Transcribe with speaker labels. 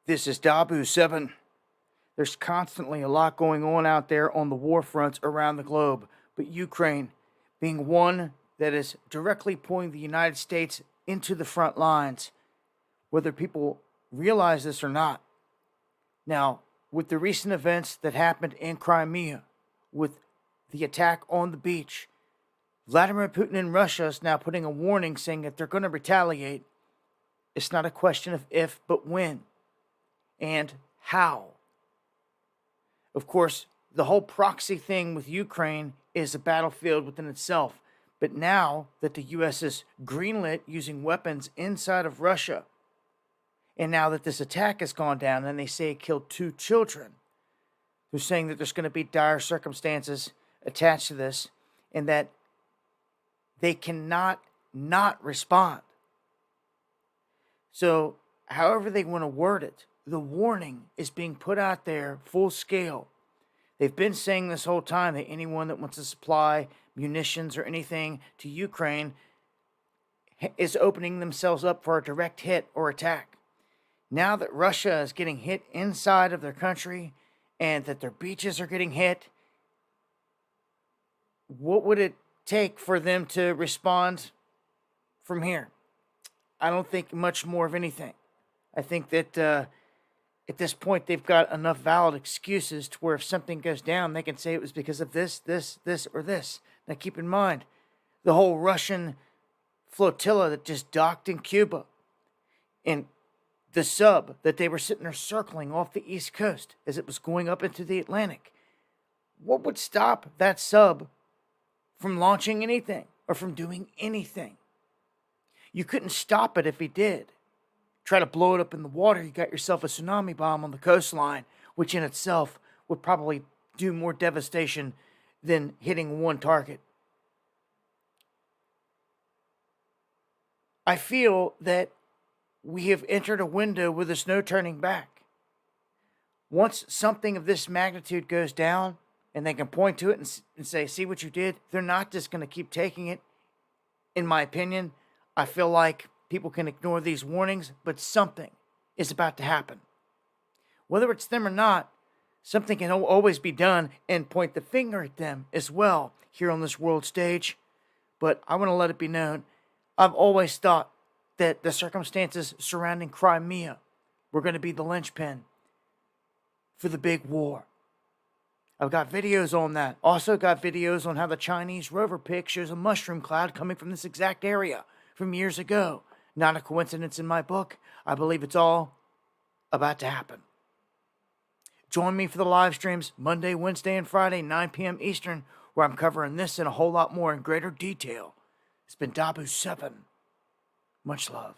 Speaker 1: This is Dabu7. There's constantly a lot going on out there on the war fronts around the globe, but Ukraine being one that is directly pulling the United States into the front lines, whether people realize this or not. Now, with the recent events that happened in Crimea, with the attack on the beach, Vladimir Putin in Russia is now putting a warning saying that they're going to retaliate. It's not a question of if, but when. And how. Of course, the whole proxy thing with Ukraine is a battlefield within itself. But now that the U.S. is greenlit using weapons inside of Russia, and now that this attack has gone down and they say it killed 2 children, they're saying that there's going to be dire circumstances attached to this and that they cannot not respond. So, however they want to word it, the warning is being put out there full scale. They've been saying this whole time that anyone that wants to supply munitions or anything to Ukraine is opening themselves up for a direct hit or attack. Now that Russia is getting hit inside of their country and that their beaches are getting hit, what would it take for them to respond from here? I don't think much more of anything. I think that at this point they've got enough valid excuses to where if something goes down, they can say it was because of this, or this. Now keep in mind, the whole Russian flotilla that just docked in Cuba, and the sub that they were sitting there circling off the East Coast as it was going up into the Atlantic. What would stop that sub from launching anything or from doing anything? You couldn't stop it if he did. Try to blow it up in the water, you got yourself a tsunami bomb on the coastline, which in itself would probably do more devastation than hitting one target. I feel that we have entered a window where there's no turning back. Once something of this magnitude goes down, and they can point to it and say, see what you did, they're not just going to keep taking it. In my opinion, I feel like people can ignore these warnings, but something is about to happen. Whether it's them or not, something can always be done and point the finger at them as well here on this world stage. But I want to let it be known, I've always thought that the circumstances surrounding Crimea were going to be the linchpin for the big war. I've got videos on that. Also got videos on how the Chinese rover pic shows a mushroom cloud coming from this exact area from years ago. Not a coincidence in my book. I believe it's all about to happen. Join me for the live streams Monday, Wednesday, and Friday, 9 p.m. Eastern, where I'm covering this and a whole lot more in greater detail. It's been Dabu7. Much love.